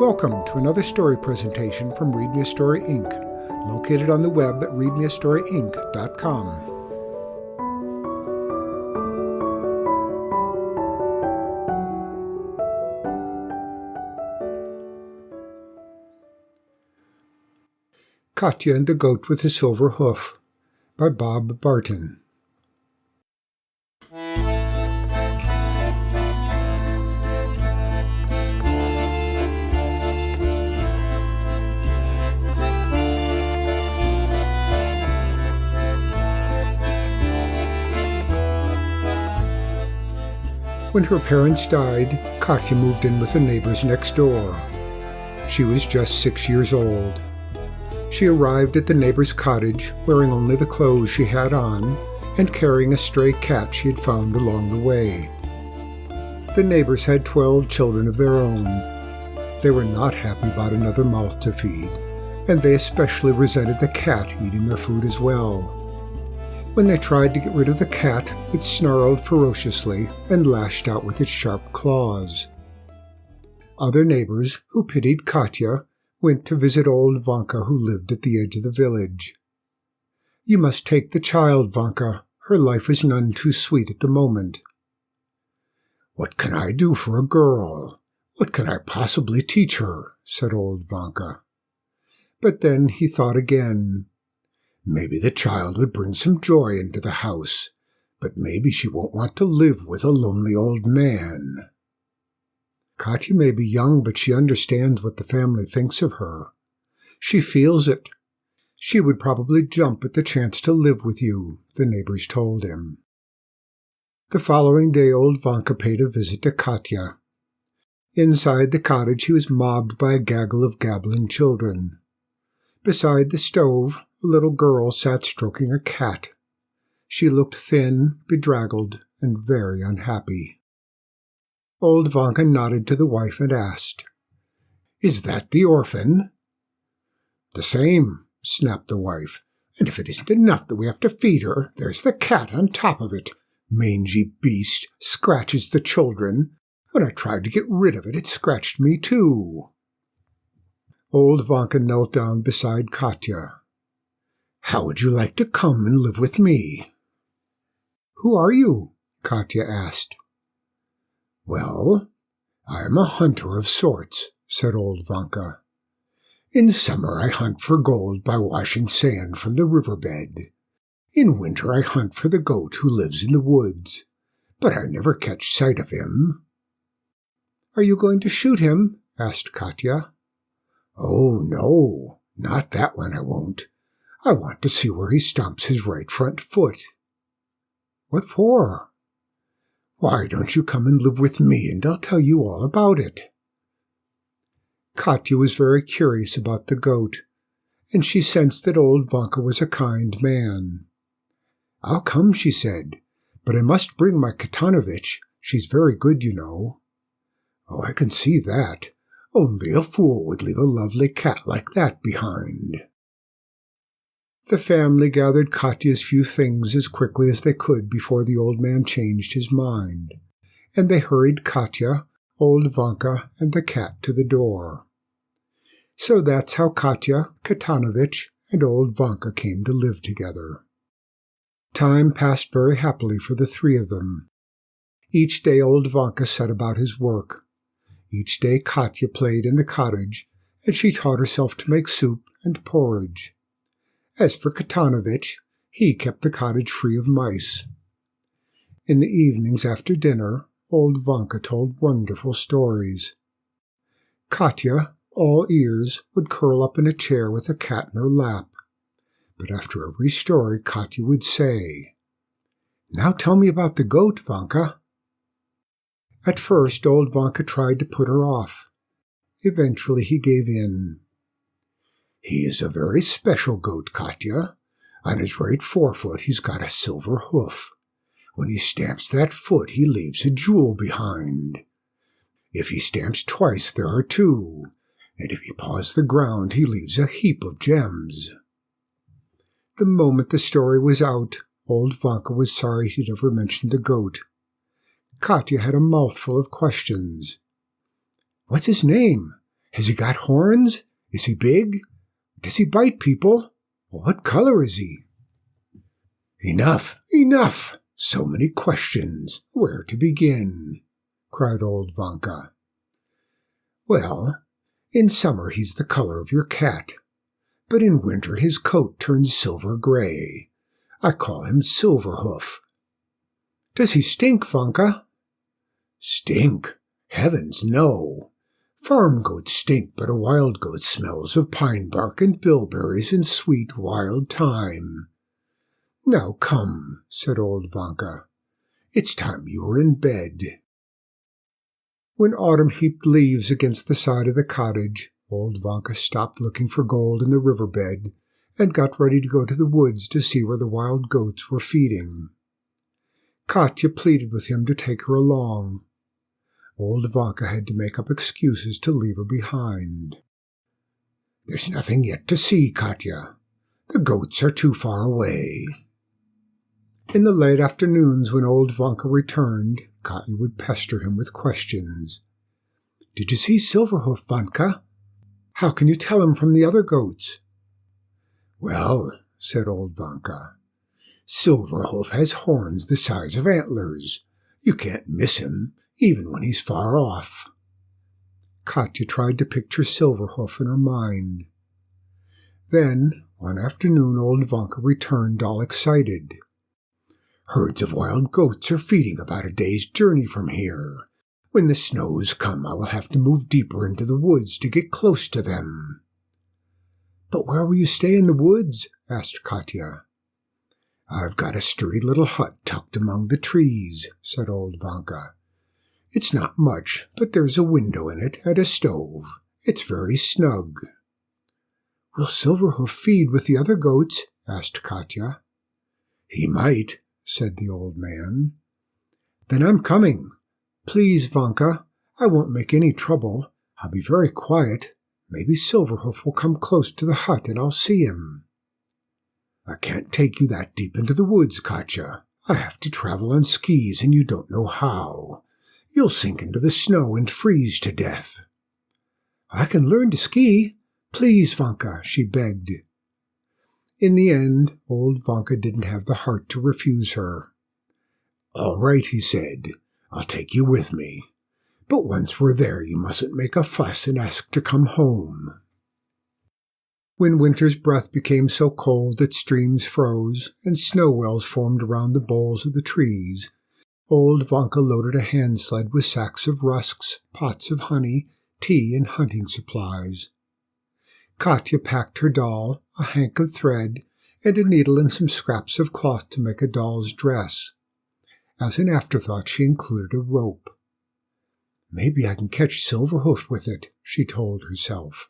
Welcome to another story presentation from Read Me a Story Inc., located on the web at readmeastoryinc.com. Katya and the Goat with the Silver Hoof by Barton. When her parents died, Katya moved in with the neighbors next door. She was just 6 years old. She arrived at the neighbor's cottage wearing only the clothes she had on and carrying a stray cat she had found along the way. The neighbors had 12 children of their own. They were not happy about another mouth to feed, and they especially resented the cat eating their food as well. When they tried to get rid of the cat, it snarled ferociously and lashed out with its sharp claws. Other neighbors, who pitied Katya, went to visit Old Vanka, who lived at the edge of the village. "You must take the child, Vanka. Her life is none too sweet at the moment." "What can I do for a girl? What can I possibly teach her?" said Old Vanka. But then he thought again. Maybe the child would bring some joy into the house, but maybe she won't want to live with a lonely old man. Katya may be young, but she understands what the family thinks of her. She feels it. She would probably jump at the chance to live with you, the neighbors told him. The following day, Old Vanka paid a visit to Katya. Inside the cottage, he was mobbed by a gaggle of gabbling children. Beside the stove, a little girl sat stroking a cat. She looked thin, bedraggled, and very unhappy. Old Vanka nodded to the wife and asked, "Is that the orphan?" "The same," snapped the wife. "And if it isn't enough that we have to feed her, there's the cat on top of it. Mangy beast, scratches the children. When I tried to get rid of it, it scratched me too." Old Vanka knelt down beside Katya. "How would you like to come and live with me?" "Who are you?" Katya asked. "Well, I am a hunter of sorts," said Old Vanka. "In summer I hunt for gold by washing sand from the riverbed. In winter I hunt for the goat who lives in the woods, but I never catch sight of him." "Are you going to shoot him?" asked Katya. "Oh, no, not that one I won't. I want to see where he stomps his right front foot." "What for?" "Why don't you come and live with me, and I'll tell you all about it." Katya was very curious about the goat, and she sensed that Old Vanka was a kind man. "I'll come," she said, "but I must bring my Katanovich. She's very good, you know." "Oh, I can see that. Only a fool would leave a lovely cat like that behind." The family gathered Katya's few things as quickly as they could before the old man changed his mind, and they hurried Katya, Old Vanka, and the cat to the door. So that's how Katya, Katanovich, and Old Vanka came to live together. Time passed very happily for the three of them. Each day Old Vanka set about his work. Each day Katya played in the cottage, and she taught herself to make soup and porridge. As for Katanovich, he kept the cottage free of mice. In the evenings after dinner, Old Vanka told wonderful stories. Katya, all ears, would curl up in a chair with a cat in her lap. But after every story, Katya would say, "Now tell me about the goat, Vanka." At first, Old Vanka tried to put her off. Eventually he gave in. "He is a very special goat, Katya. On his right forefoot he's got a silver hoof. When he stamps that foot, he leaves a jewel behind. If he stamps twice, there are two, and if he paws the ground, he leaves a heap of gems." The moment the story was out, Old Vanka was sorry he'd ever mentioned the goat. Katya had a mouthful of questions. "What's his name? Has he got horns? Is he big? Does he bite people? What color is he?" "Enough, enough! So many questions. Where to begin?" cried Old Vanka. "Well, in summer he's the color of your cat, but in winter his coat turns silver gray. I call him Silver Hoof." "Does he stink, Vanka?" "Stink? Heavens, no! Farm goats stink, but a wild goat smells of pine bark and bilberries and sweet wild thyme." "Now come," said Old Vanka. "It's time you were in bed." When autumn heaped leaves against the side of the cottage, Old Vanka stopped looking for gold in the riverbed and got ready to go to the woods to see where the wild goats were feeding. Katya pleaded with him to take her along. Old Vanka had to make up excuses to leave her behind. "There's nothing yet to see, Katya. The goats are too far away." In the late afternoons when Old Vanka returned, Katya would pester him with questions. "Did you see Silverhoof, Vanka? How can you tell him from the other goats?" "Well," said Old Vanka, "Silverhoof has horns the size of antlers. You can't miss him, even when he's far off." Katya tried to picture Silverhoof in her mind. Then, one afternoon, Old Vanka returned all excited. "Herds of wild goats are feeding about a day's journey from here. When the snows come, I will have to move deeper into the woods to get close to them." "But where will you stay in the woods?" asked Katya. "I've got a sturdy little hut tucked among the trees," said Old Vanka. "It's not much, but there's a window in it and a stove. It's very snug." "Will Silverhoof feed with the other goats?" asked Katya. "He might," said the old man. "Then I'm coming. Please, Vanka, I won't make any trouble. I'll be very quiet. Maybe Silverhoof will come close to the hut and I'll see him." "I can't take you that deep into the woods, Katya. I have to travel on skis and you don't know how. You'll sink into the snow and freeze to death." "I can learn to ski. Please, Vanka," she begged. In the end, Old Vanka didn't have the heart to refuse her. "All right," he said. "I'll take you with me. But once we're there, you mustn't make a fuss and ask to come home." When winter's breath became so cold that streams froze and snow wells formed around the boles of the trees, Old Vanka loaded a hand sled with sacks of rusks, pots of honey, tea, and hunting supplies. Katya packed her doll, a hank of thread, and a needle and some scraps of cloth to make a doll's dress. As an afterthought, she included a rope. "Maybe I can catch Silverhoof with it," she told herself.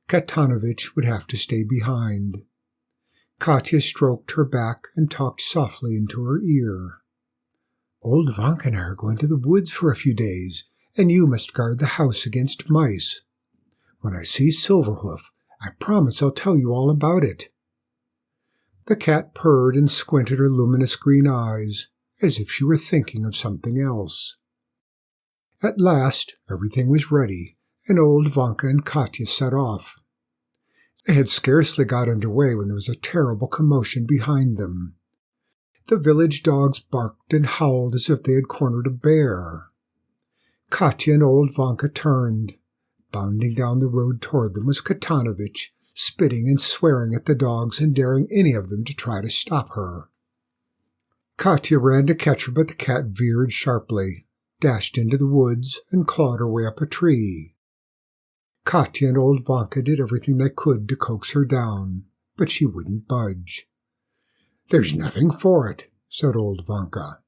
Katanovich would have to stay behind. Katya stroked her back and talked softly into her ear. "Old Vanka and I are going to the woods for a few days, and you must guard the house against mice. When I see Silverhoof, I promise I'll tell you all about it." The cat purred and squinted her luminous green eyes, as if she were thinking of something else. At last, everything was ready, and Old Vanka and Katya set off. They had scarcely got under way when there was a terrible commotion behind them. The village dogs barked and howled as if they had cornered a bear. Katya and Old Vanka turned. Bounding down the road toward them was Katanovich, spitting and swearing at the dogs and daring any of them to try to stop her. Katya ran to catch her, but the cat veered sharply, dashed into the woods, and clawed her way up a tree. Katya and Old Vanka did everything they could to coax her down, but she wouldn't budge. "There's nothing for it," said Old Vanka.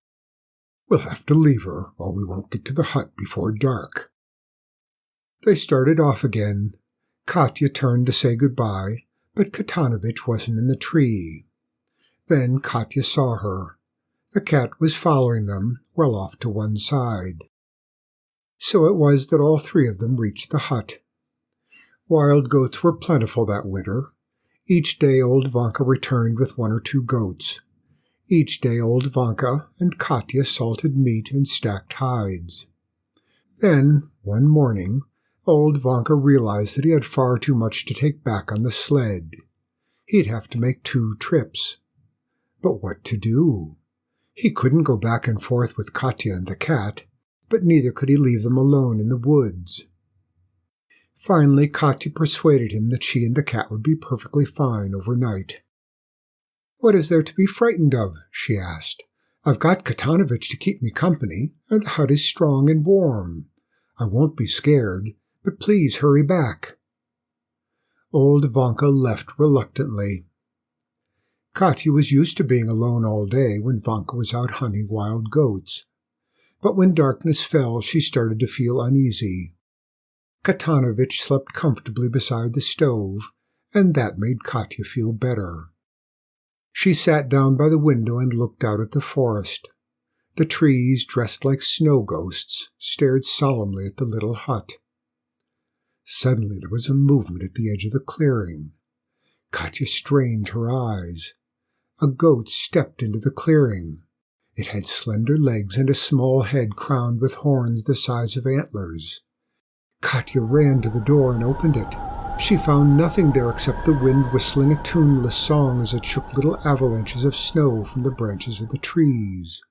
"We'll have to leave her, or we won't get to the hut before dark." They started off again. Katya turned to say goodbye, but Katanovich wasn't in the tree. Then Katya saw her. The cat was following them, well off to one side. So it was that all three of them reached the hut. Wild goats were plentiful that winter. Each day Old Vanka returned with 1 or 2 goats. Each day Old Vanka and Katya salted meat and stacked hides. Then, one morning, Old Vanka realized that he had far too much to take back on the sled. He'd have to make 2 trips. But what to do? He couldn't go back and forth with Katya and the cat, but neither could he leave them alone in the woods. Finally, Katya persuaded him that she and the cat would be perfectly fine overnight. "What is there to be frightened of?" she asked. "I've got Katanovich to keep me company, and the hut is strong and warm. I won't be scared, but please hurry back." Old Vanka left reluctantly. Katya was used to being alone all day when Vanka was out hunting wild goats. But when darkness fell, she started to feel uneasy. Katanovich slept comfortably beside the stove, and that made Katya feel better. She sat down by the window and looked out at the forest. The trees, dressed like snow ghosts, stared solemnly at the little hut. Suddenly there was a movement at the edge of the clearing. Katya strained her eyes. A goat stepped into the clearing. It had slender legs and a small head crowned with horns the size of antlers. Katya ran to the door and opened it. She found nothing there except the wind whistling a tuneless song as it shook little avalanches of snow from the branches of the trees.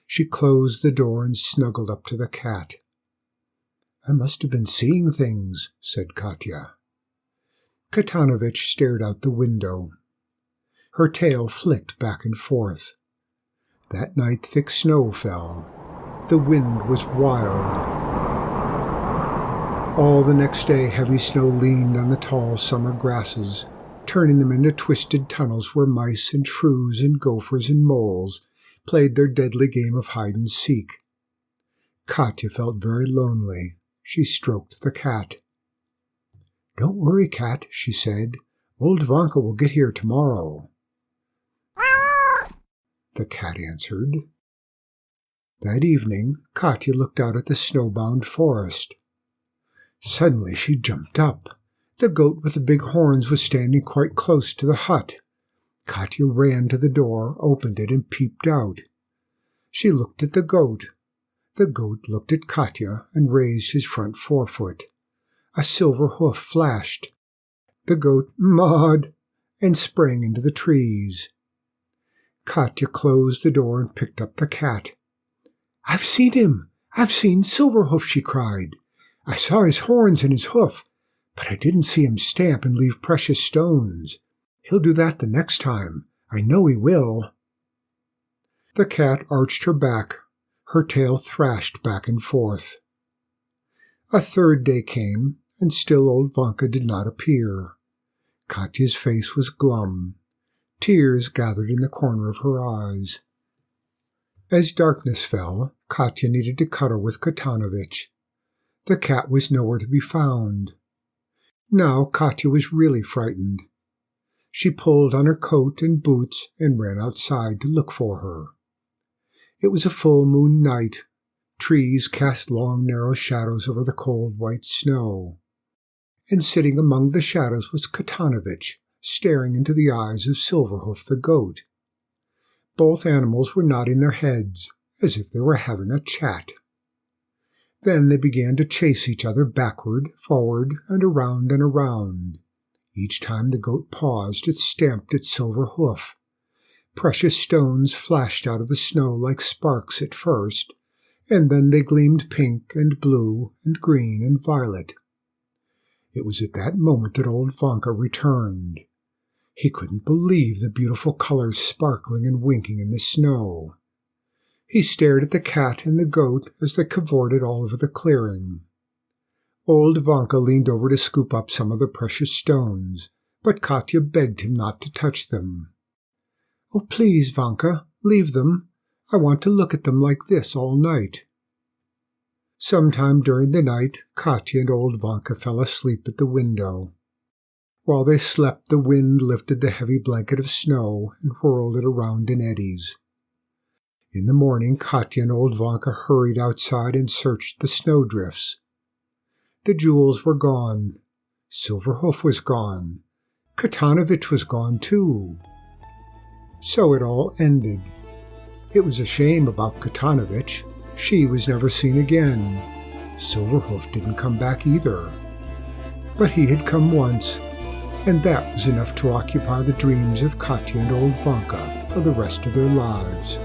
She closed the door and snuggled up to the cat. "I must have been seeing things," said Katya. Katanovich stared out the window. Her tail flicked back and forth. That night thick snow fell. The wind was wild. All the next day heavy snow leaned on the tall summer grasses, turning them into twisted tunnels where mice and shrews and gophers and moles played their deadly game of hide-and-seek. Katya felt very lonely. She stroked the cat. "Don't worry, cat," she said. "Old Vanka will get here tomorrow." The cat answered. That evening, Katya looked out at the snowbound forest. Suddenly she jumped up. The goat with the big horns was standing quite close to the hut. Katya ran to the door, opened it, and peeped out. She looked at the goat. The goat looked at Katya and raised his front forefoot. A silver hoof flashed. The goat mawed and sprang into the trees. Katya closed the door and picked up the cat. "I've seen him! I've seen Silverhoof!" she cried. "I saw his horns and his hoof, but I didn't see him stamp and leave precious stones. He'll do that the next time. I know he will." The cat arched her back. Her tail thrashed back and forth. A third day came, and still old Vanka did not appear. Katya's face was glum. Tears gathered in the corner of her eyes. As darkness fell, Katya needed to cuddle with Katanovich. The cat was nowhere to be found. Now Katya was really frightened. She pulled on her coat and boots and ran outside to look for her. It was a full moon night. Trees cast long narrow shadows over the cold white snow. And sitting among the shadows was Katanovich, staring into the eyes of Silverhoof the goat. Both animals were nodding their heads, as if they were having a chat. Then they began to chase each other backward, forward, and around and around. Each time the goat paused, it stamped its silver hoof. Precious stones flashed out of the snow like sparks at first, and then they gleamed pink and blue and green and violet. It was at that moment that old Vanka returned. He couldn't believe the beautiful colors sparkling and winking in the snow. He stared at the cat and the goat as they cavorted all over the clearing. Old Vanka leaned over to scoop up some of the precious stones, but Katya begged him not to touch them. "Oh, please, Vanka, leave them. I want to look at them like this all night." Sometime during the night, Katya and old Vanka fell asleep at the window. While they slept, the wind lifted the heavy blanket of snow and whirled it around in eddies. In the morning, Katya and old Vanka hurried outside and searched the snowdrifts. The jewels were gone. Silverhoof was gone. Katanovich was gone too. So it all ended. It was a shame about Katanovich. She was never seen again. Silverhoof didn't come back either. But he had come once, and that was enough to occupy the dreams of Katya and Old Vanka for the rest of their lives.